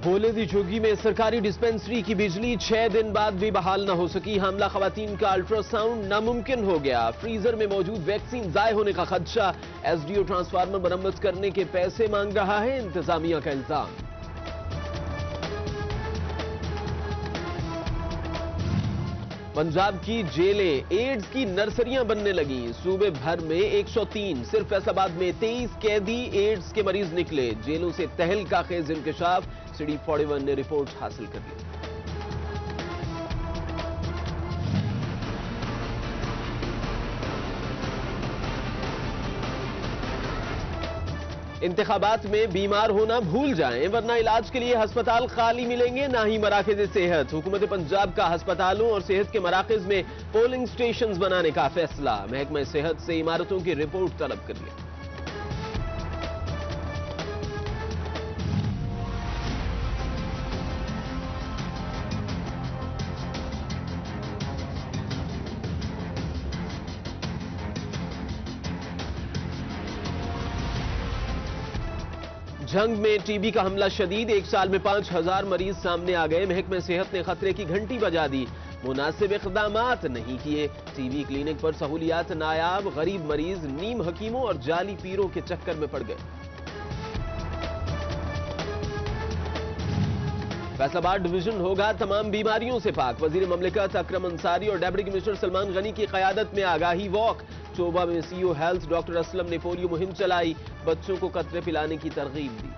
भोले दी झुग्गी में सरकारी डिस्पेंसरी की बिजली 6 दिन बाद भी बहाल न हो सकी। हामला खवातीन का अल्ट्रासाउंड नामुमकिन हो गया। फ्रीजर में मौजूद वैक्सीन जाय होने का खदशा। एसडीओ ट्रांसफार्मर मरम्मत करने के पैसे मांग रहा है, इंतजामिया का इल्जाम। पंजाब की जेलें एड्स की नर्सरियां बनने लगी। सूबे भर में 103, सिर्फ फैसलाबाद में 23 कैदी एड्स के मरीज निकले। जेलों से तहलका खेज इंकशाफ। सिटी 41 ने रिपोर्ट हासिल कर ली। इंतखाबात में बीमार होना भूल जाएं, वरना इलाज के लिए अस्पताल खाली मिलेंगे, ना ही मराकज़ सेहत। हुकूमत पंजाब का अस्पतालों और सेहत के मराकज़ में पोलिंग स्टेशन बनाने का फैसला। महकमा सेहत से इमारतों की रिपोर्ट तलब कर ली। जंग में टीबी का हमला शदीद। 1 साल में 5000 मरीज सामने आ गए। महकमे सेहत ने खतरे की घंटी बजा दी। मुनासिब इक़दामात नहीं किए। टीबी क्लिनिक पर सहूलियात नायाब। गरीब मरीज नीम हकीमों और जाली पीरों के चक्कर में पड़ गए। फैसलाबाद डिवीजन होगा तमाम बीमारियों से पाक। वजीर ममलिकत अकरम अंसारी और डेप्यूटी कमिश्नर सलमान गनी की क़यादत में आगाही वॉक। चोबा में सीईओ हेल्थ डॉक्टर असलम ने पोलियो मुहिम चलाई। बच्चों को कतरे पिलाने की तरगीब दी।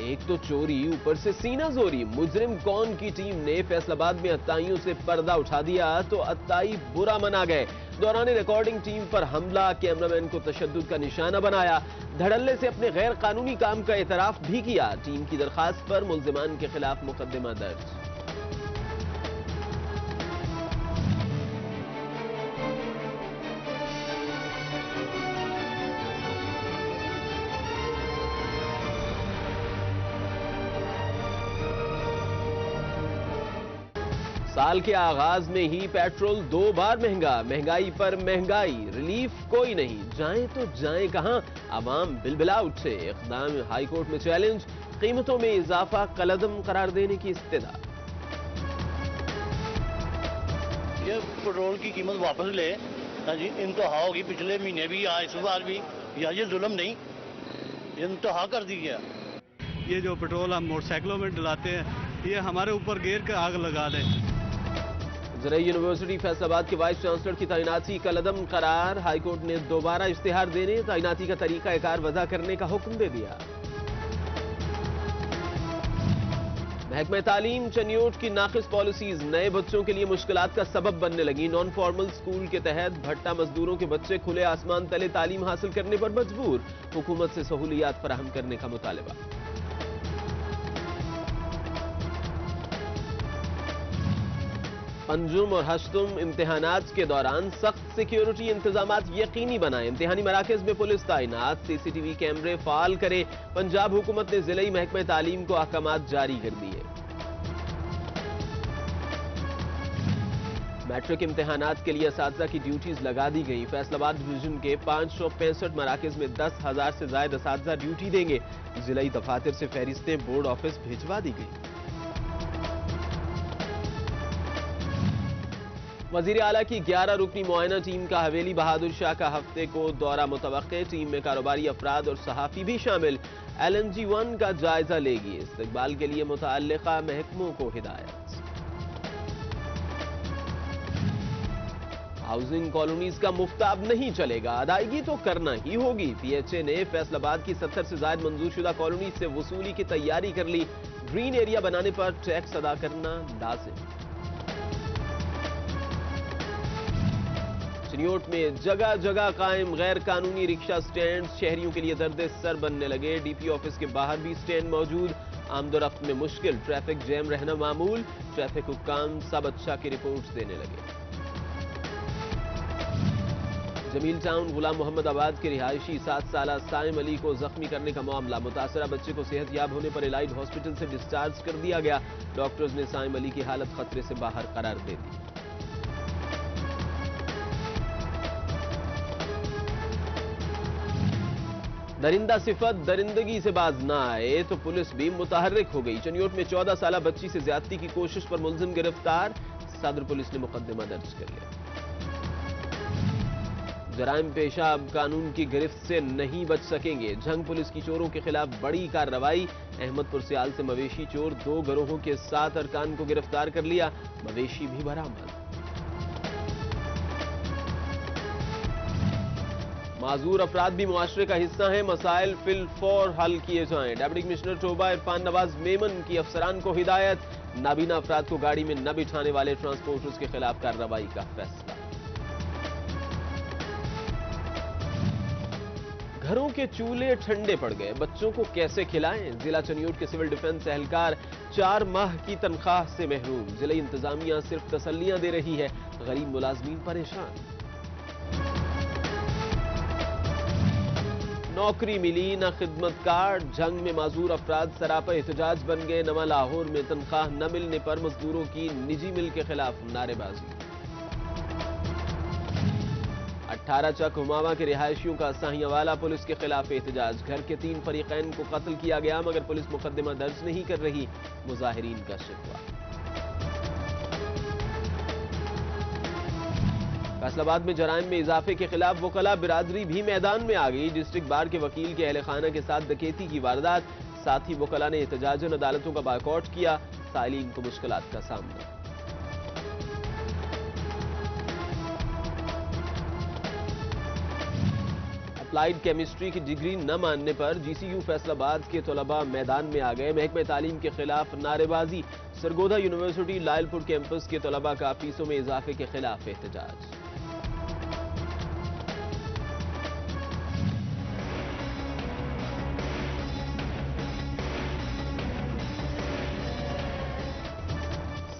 एक तो चोरी, ऊपर से सीना जोरी। मुजरिम कौन की टीम ने फैसलाबाद में अत्ताइयों से पर्दा उठा दिया तो अत्ताई बुरा मना गए। दौरान रिकॉर्डिंग टीम पर हमला, कैमरामैन को तशद्दुद का निशाना बनाया। धड़ल्ले से अपने गैर कानूनी काम का एतराफ भी किया। टीम की दरखास्त पर मुल्जिमान के खिलाफ मुकदमा दर्ज। साल के आगाज में ही पेट्रोल 2 बार महंगा। महंगाई पर महंगाई, रिलीफ कोई नहीं। जाएं तो जाएं कहां, अवाम बिलबिला उठे। इक़दाम हाई कोर्ट में चैलेंज। कीमतों में इजाफा कलअदम करार देने की इस्तदा। ये पेट्रोल की कीमत वापस ले जी, इंतहा होगी। पिछले महीने भी या इस बार भी, या ये जुल्म नहीं, ये इंतहा कर दी गया। ये जो पेट्रोल हम मोटरसाइकिलों में डलाते हैं, ये हमारे ऊपर गिर के आग लगा दें। ज़राई यूनिवर्सिटी फैसलाबाद के वाइस चांसलर की तैनाती कलअदम करार। हाईकोर्ट ने दोबारा इश्तिहार देने, तैनाती का तरीका-ए-कार वज़ा करने का हुक्म दे दिया। महकमा तालीम चनियोट की नाक़िस पॉलिसीज नए बच्चों के लिए मुश्किलात का सबब बनने लगी। नॉन फॉर्मल स्कूल के तहत भट्टा मजदूरों के बच्चे खुले आसमान तले तालीम हासिल करने पर मजबूर। हुकूमत से सहूलियात फराहम करने का मुतालबा। पंजुम और हश्तुम इम्तिहानात के दौरान सख्त सिक्योरिटी इंतजामात यकीनी बनाएं। इम्तिहानी मराकज में पुलिस तैनात। सीसीटीवी कैमरे फाल करें। पंजाब हुकूमत ने जिले महकमा तालीम को अहकामात जारी कर दिए। मैट्रिक इम्तिहानात के लिए असातिज़ा की ड्यूटीज लगा दी गई। फैसलाबाद डिवीजन के 565 मराकज में 10,000 से ज्यादा असातिज़ा ड्यूटी देंगे। जिलाई दफातर से फहरिस्तें बोर्ड ऑफिस भिजवा दी गई। वजीर आला की 11 रुकनी मुआयना टीम का हवेली बहादुर शाह का हफ्ते को दौरा मुतवक्के। टीम में कारोबारी अफराद और सहाफी भी शामिल। LNG 1 का जायजा लेगी। इस्तकबाल के लिए मुतअल्लिका महकमों को हिदायत। हाउसिंग कॉलोनीज का मुफ्ताब नहीं चलेगा, अदायगी तो करना ही होगी। PHA ने फैसलाबाद की 70 से ज्यादा मंजूरशुदा कॉलोनी से वसूली की तैयारी कर ली। ग्रीन एरिया बनाने पर टैक्स अदा करना लाजिम। चनियोट में जगह जगह कायम गैर कानूनी रिक्शा स्टैंड शहरियों के लिए दर्द सर बनने लगे। DP ऑफिस के बाहर भी स्टैंड मौजूद। आमदोरफ्त में मुश्किल, ट्रैफिक जैम रहना मामूल। ट्रैफिक हुक्काम सब अच्छा की रिपोर्ट्स देने लगे। जमील टाउन गुलाम मोहम्मद आबाद के रिहायशी 7 साला साइम अली को जख्मी करने का मामला। मुतासरा बच्चे को सेहतयाब होने पर इलाइट हॉस्पिटल से डिस्चार्ज कर दिया गया। डॉक्टर्स ने साइम अली की हालत खतरे से बाहर करार दे दी। درندہ صفت درندگی سے باز نہ آئے تو پولیس بھی متحرک ہو گئی۔ چنیوٹ میں 14 سالہ بچی سے زیادتی کی کوشش پر ملزم گرفتار، صدر پولیس نے مقدمہ درج کر لیا۔ جرائم پیشہ اب قانون کی گرفت سے نہیں بچ سکیں گے، جھنگ پولیس کی چوروں کے خلاف بڑی کارروائی۔ احمد پور سیال سے مویشی چور 2 گروہوں کے 7 ارکان کو گرفتار کر لیا، مویشی بھی برآمد۔ معذور افراد بھی معاشرے کا حصہ ہیں، مسائل فی الفور حل کیے جائیں۔ ڈپٹی کمشنر ٹوبہ عرفان نواز میمن کی افسران کو ہدایت، نابینا افراد کو گاڑی میں نہ بٹھانے والے ٹرانسپورٹرز کے خلاف کارروائی کا فیصلہ۔ گھروں کے چولہے ٹھنڈے پڑ گئے، بچوں کو کیسے کھلائیں؟ ضلع چنیوٹ کے سول ڈیفنس اہلکار 4 ماہ کی تنخواہ سے محروم، ضلعی انتظامیہ صرف تسلیاں دے رہی ہے، غریب ملازمین پریشان۔ نوکری ملی نہ خدمت کارڈ، جنگ میں معذور افراد سراپا احتجاج بن گئے۔ نواں لاہور میں تنخواہ نہ ملنے پر مزدوروں کی نجی مل کے خلاف نعرے بازی۔ 18 چک ہماوا کے رہائشیوں کا ساہیاں والا پولیس کے خلاف احتجاج، گھر کے 3 فریقین کو قتل کیا گیا مگر پولیس مقدمہ درج نہیں کر رہی، مظاہرین کا شکوہ۔ فیصل آباد میں جرائم میں اضافے کے خلاف وکلاء برادری بھی میدان میں آ گئی، ڈسٹرکٹ بار کے وکیل کے اہل خانہ کے ساتھ ڈکیتی کی واردات، ساتھ ہی وکلاء نے احتجاجاً عدالتوں کا بائیکاٹ کیا، سائلین کو مشکلات کا سامنا۔ اپلائیڈ کیمسٹری کی ڈگری نہ ماننے پر جی سی یو فیصل آباد کے طلباء میدان میں آ گئے، محکمہ تعلیم کے خلاف نعرے بازی، سرگودا یونیورسٹی لائل پور کیمپس کے طلباء کا فیسوں میں اضافے کے خلاف احتجاج۔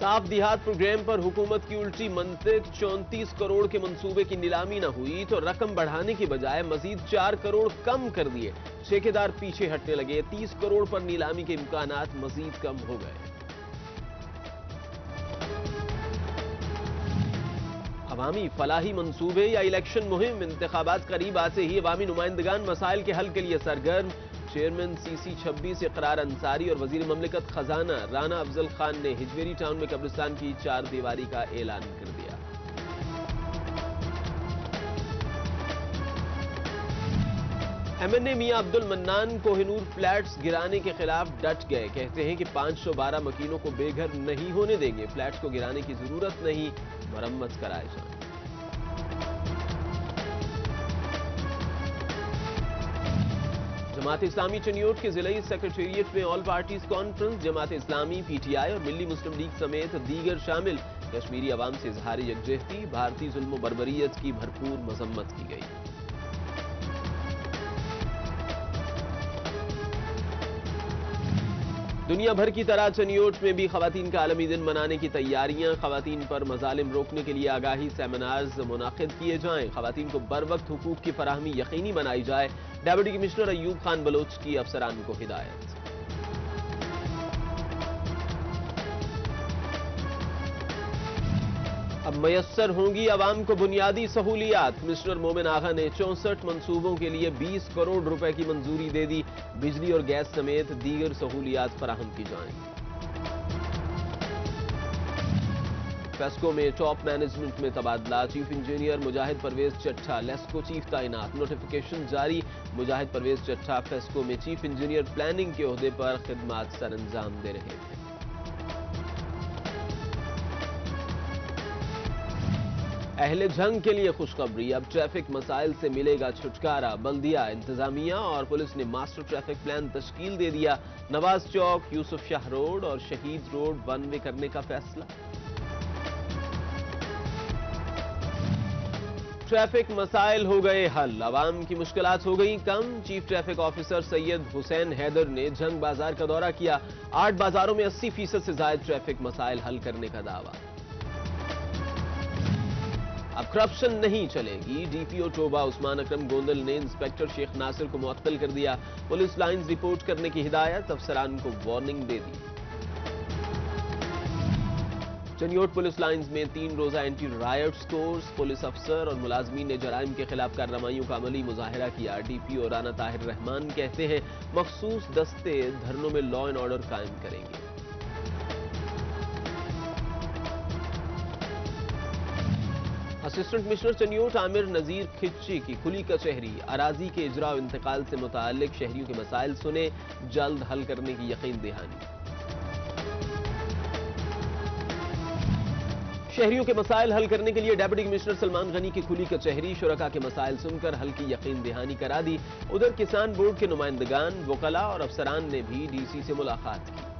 صاف دیہات پروگرام پر حکومت کی الٹی منطق، 34 کروڑ کے منصوبے کی نیلامی نہ ہوئی تو رقم بڑھانے کی بجائے مزید 4 کروڑ کم کر دیے، ٹھیکیدار پیچھے ہٹنے لگے، 30 کروڑ پر نیلامی کے امکانات مزید کم ہو گئے۔ عوامی فلاحی منصوبے یا الیکشن مہم، انتخابات قریب آتے ہی عوامی نمائندگان مسائل کے حل کے لیے سرگرم، چیئرمین سی سی 26 اقرار انصاری اور وزیر مملکت خزانہ رانا افضل خان نے ہجویری ٹاؤن میں قبرستان کی 4 دیواری کا اعلان کر دیا۔ ایم این اے میاں عبد المنان کوہ نور فلیٹس گرانے کے خلاف ڈٹ گئے، کہتے ہیں کہ 512 مکینوں کو بے گھر نہیں ہونے دیں گے، فلیٹس کو گرانے کی ضرورت نہیں، مرمت کرائے جائیں۔ جماعت اسلامی چنیوٹ کے ضلعی سیکریٹریٹ میں all parties conference, Jamaat Islami, P T I اور ملی مسلم لیگ سمیت دیگر شامل، کشمیری عوام سے اظہار یکجہتی، بھارتی ظلم و بربریت کی بھرپور مذمت کی گئی۔ دنیا بھر کی طرح چنیوٹ میں بھی خواتین کا عالمی دن منانے کی تیاریاں، خواتین پر مظالم روکنے کے لیے آگاہی سیمینارز منعقد کیے جائیں، خواتین کو بروقت حقوق کی فراہمی یقینی بنائی جائے، ڈپٹی کمشنر ایوب خان بلوچ کی افسران کو ہدایت۔ اب میسر ہوں گی عوام کو بنیادی سہولیات، کمشنر مومن آغا نے 64 منصوبوں کے لیے 20 کروڑ روپے کی منظوری دے دی، بجلی اور گیس سمیت دیگر سہولیات فراہم کی جائیں۔ فیسکو میں ٹاپ مینجمنٹ میں تبادلہ، چیف انجینئر مجاہد پرویز چٹھا لیسکو چیف تعینات، نوٹیفیکیشن جاری، مجاہد پرویز چٹھا فیسکو میں چیف انجینئر پلاننگ کے عہدے پر خدمات سر انجام دے رہے تھے۔ اہل جنگ کے لیے خوشخبری، اب ٹریفک مسائل سے ملے گا چھٹکارا، بلدیہ انتظامیہ اور پولیس نے ماسٹر ٹریفک پلان تشکیل دے دیا، نواز چوک، یوسف شاہ روڈ اور شہید روڈ ون وے کرنے کا فیصلہ۔ ٹریفک مسائل ہو گئے حل، عوام کی مشکلات ہو گئیں کم، چیف ٹریفک آفیسر سید حسین حیدر نے جنگ بازار کا دورہ کیا، 8 بازاروں میں 80% سے زائد ٹریفک مسائل حل کرنے کا دعویٰ۔ اب کرپشن نہیں چلے گی، ڈی پی او ٹوبہ عثمان اکرم گوندل نے انسپیکٹر شیخ ناصر کو معطل کر دیا، پولیس لائنز رپورٹ کرنے کی ہدایت، افسران کو وارننگ دے دی۔ चनियोट पुलिस लाइंस में 3 रोजा एंटी रायट्स कोर्स, पुलिस अफसर और मुलाजमीन ने जराइम के खिलाफ कार्रवाइयों का अमली मुजाहरा किया। डीपीओ राना ताहिर रहमान कहते हैं मखसूस दस्ते धरनों में लॉ एंड ऑर्डर कायम करेंगे। असिस्टेंट कमिश्नर चनियोट आमिर नजीर खिच्ची की खुली कचहरी, अराजी के इजरा और इंतकाल से मुताल्लिक शहरियों के मसाइल सुने, जल्द हल करने की यकीन दहानी। शहरियों के मसाइल हल करने के लिए डेप्यूटी कमिश्नर सलमान गनी की खुली कचहरी, शुरका के मसाइल सुनकर हल की यकीन दहानी करा दी। उधर किसान बोर्ड के नुमाइंदगान, वकला और अफसरान ने भी डीसी से मुलाकात की।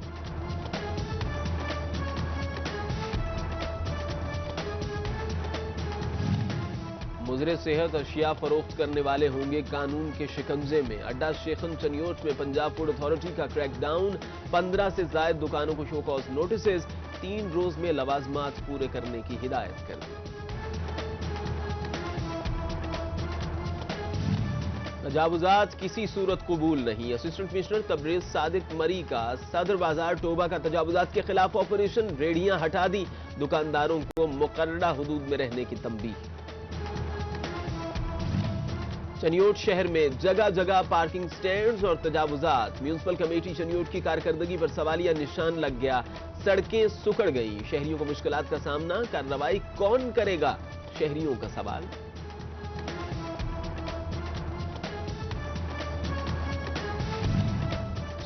मुजरे सेहत अशिया फरोख्त करने वाले होंगे कानून के शिकंजे में। अड्डा शेखन चनियोट में पंजाब फूड अथॉरिटी का क्रैकडाउन, 15 से ज्यादा दुकानों को शो कॉज नोटिस, 3 रोज में लवाजमात पूरे करने की हिदायत कर दी। तजावुजात किसी सूरत कबूल नहीं, असिस्टेंट कमिश्नर तबरेज सादिक मरी का सदर बाजार टोबा का तजावुजात के खिलाफ ऑपरेशन, रेडियां हटा दी, दुकानदारों को मुकर्ररा हुदूद में रहने की तंबीह। चनियोट शहर में जगह जगह पार्किंग स्टैंड्स और तजावुजात, म्यूनिसिपल कमेटी चनियोट की कारकर्दगी पर सवालिया निशान लग गया, सड़कें सुकड़ गई, शहरियों को मुश्किलात का सामना, कार्रवाई कौन करेगा, शहरियों का सवाल।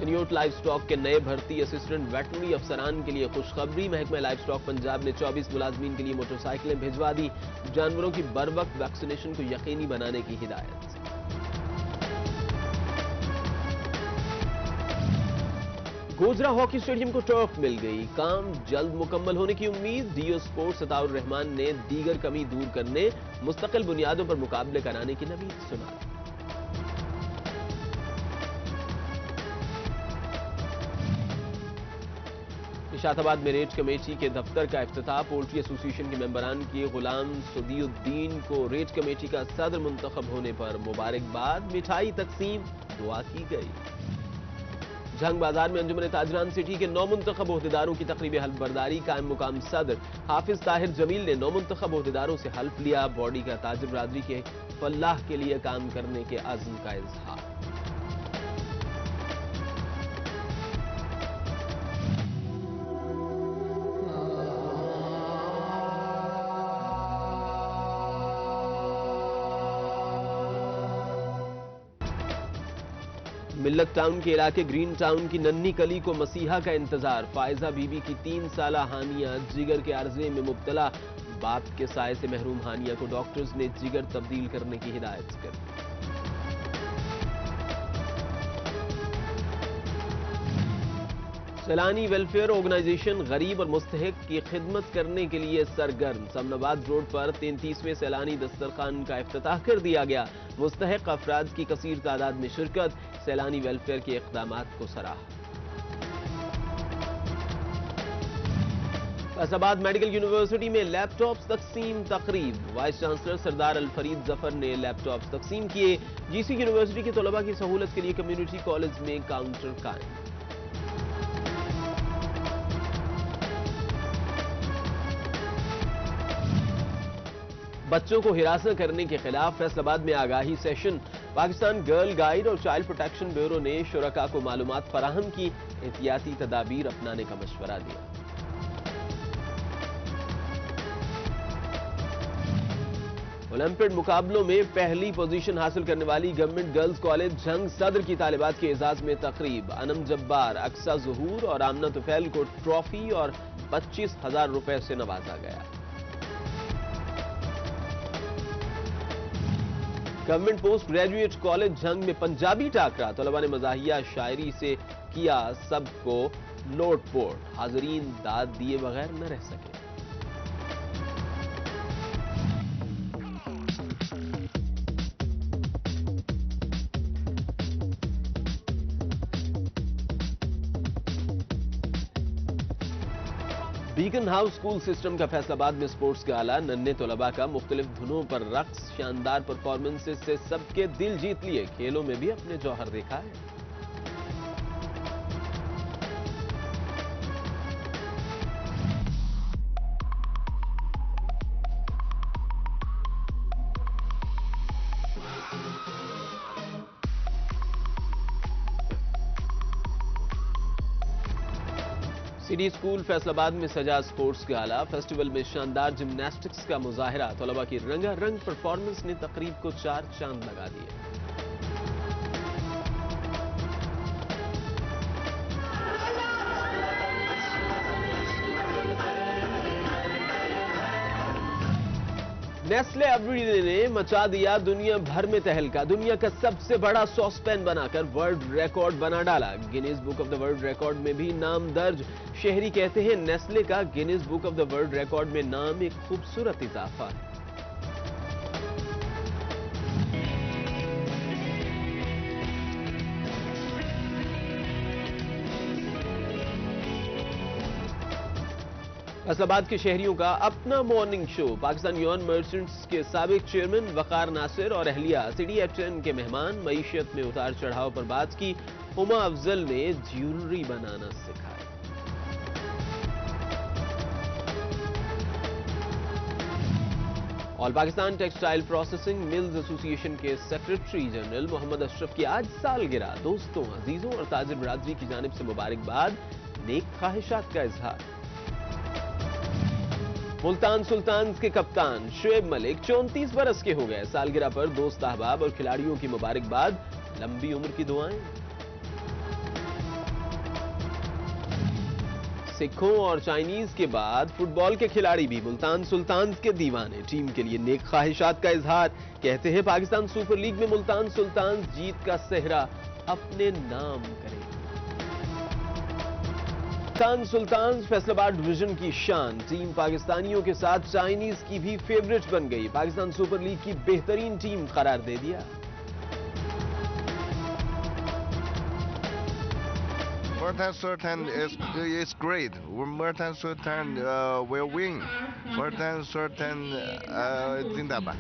चनियोट लाइव स्टॉक के नए भर्ती असिस्टेंट वेटनरी अफसरान के लिए खुशखबरी, महकमा लाइव स्टॉक पंजाब ने 24 मुलाजमीन के लिए मोटरसाइकिलें भिजवा दी, जानवरों की बरवक्त वैक्सीनेशन को यकीनी बनाने की हिदायत। गोजरा हॉकी स्टेडियम को टर्फ मिल गई, काम जल्द मुकम्मल होने की उम्मीद। डीओ स्पोर्ट्स अताउर रहमान ने दीगर कमी दूर करने, मुस्तकिल बुनियादों पर मुकाबले कराने की नवीद सुना दी। निशाताबाद में रेंज कमेटी के दफ्तर का इफ्तिताह, पोल्ट्री एसोसिएशन के मेंबरान की गुलाम सदीउद्दीन को रेंज कमेटी का सदर मुंतखब होने पर मुबारकबाद, मिठाई तकसीम, दुआ की गई। जंग बाजार में अंजुमन ताजरान सिटी के 9 मुंतखब ओहदेदारों की तकरीब हल्फ बर्दारी, कायम मुकाम सदर हाफिज ताहिर जमील ने 9 मुंतखब ओहदेदारों से हल्फ लिया, बॉडी का ताजिर बरादरी के फलाह के लिए काम करने के अज़्म का इजहार। मिल्लत टाउन के इलाके ग्रीन टाउन की नन्ही कली को मसीहा का इंतजार, फायजा बीबी की 3 साला हानिया जिगर के अर्जे में मुब्तला, बाप के साए से महरूम हानिया को डॉक्टर्स ने जिगर तब्दील करने की हिदायत कर दी। सैलानी वेलफेयर ऑर्गेनाइजेशन गरीब और मुस्तहिक की खिदमत करने के लिए सरगर्म, समनाबाद रोड पर 33वें सैलानी दस्तरखान का इफ्तिताह कर दिया गया, मुस्तहिक अफराद की कसीर तादाद में शिरकत, सैलानी वेलफेयर के इक़दामात को सराहा। फैसलाबाद मेडिकल यूनिवर्सिटी में लैपटॉप्स तकसीम तकरीब, वाइस चांसलर सरदार अल फरीद जफर ने लैपटॉप्स तकसीम किए, जीसी यूनिवर्सिटी के तलबा की सहूलत के लिए कम्युनिटी कॉलेज में काउंटर कायम। बच्चों को हिरासत करने के खिलाफ फैसलाबाद में आगाही सेशन, पाकिस्तान गर्ल गाइड और चाइल्ड प्रोटेक्शन ब्यूरो ने शुरका को मालूमात फराहम की, एहतियाती तदाबीर अपनाने का मशवरा दिया। ओलंपिक मुकाबलों में पहली पोजीशन हासिल करने वाली गवर्नमेंट गर्ल्स कॉलेज झंग सदर की तालिबात के एजाज में तकरीब, अनम जब्बार, अक्सा ज़हूर और आमना तुफैल को ट्रॉफी और 25,000 रुपए से नवाजा गया। Government post graduate college Jhang में पंजाबी टाकरा, तलबा ने मजाहिया शायरी से किया सबको लोटपोट, हाजरीन दाद दिए बगैर न रह सके। बीकन हाउस स्कूल सिस्टम का फैसलाबाद में स्पोर्ट्स गाला, नन्हे तलबा का मुख्तलिफ धुनों पर रक्स, शानदार परफॉर्मेंसेस से सबके दिल जीत लिए, खेलों में भी अपने जौहर देखा है। सिटी स्कूल फैसलाबाद में सजा स्पोर्ट्स गाला। फेस्टिवल में शानदार जिम्नास्टिक्स का मुजाहरा। तलबा की रंगारंग परफॉर्मेंस ने तकरीब को 4 चांद लगा दिए। नेस्ले एवरीडे ने मचा दिया दुनिया भर में तहलका। दुनिया का सबसे बड़ा सॉसपैन बनाकर वर्ल्ड रिकॉर्ड बना डाला। Guinness book of the world record में भी नाम दर्ज। शहरी कहते हैं नेस्ले का Guinness book of the world record में नाम एक खूबसूरत इजाफा है। फैसलाबाद के शहरियों का अपना मॉर्निंग शो। पाकिस्तान यून मर्चेंट्स के साबिक चेयरमैन वकार नासिर और अहलिया सिटी एफ10 के मेहमान। मईशत में उतार चढ़ाव पर बात की। हुमा अफजल ने ज्वेलरी बनाना सिखाया। All Pakistan textile processing mills association के सेक्रेटरी जनरल मोहम्मद अशरफ की आज सालगिरह। दोस्तों, अजीजों और ताजिर बिरादरी की जानिब से मुबारकबाद, नेक ख्वाहिशात का इजहार। मुल्तान सुल्तान्स के कप्तान शुएब मलिक 34 बरस के हो गए। सालगिरह पर दोस्त अहबाब और खिलाड़ियों की मुबारकबाद, लंबी उम्र की दुआएं। सिखों और चाइनीज के बाद फुटबॉल के खिलाड़ी भी मुल्तान सुल्तान्स के दीवाने। टीम के लिए नेक ख्वाहिशात का इजहार। कहते हैं पाकिस्तान सुपर लीग में मुल्तान सुल्तान्स जीत का सेहरा अपने नाम करें। मुल्तान सुल्तान्स फैसलाबाद डिवीजन की शान। टीम पाकिस्तानियों के साथ चाइनीज की भी फेवरेट बन गई। पाकिस्तान सुपर लीग की बेहतरीन टीम करार दे दिया। Multan Sultan is great. Multan Sultan will win. Multan Sultan Zindabad.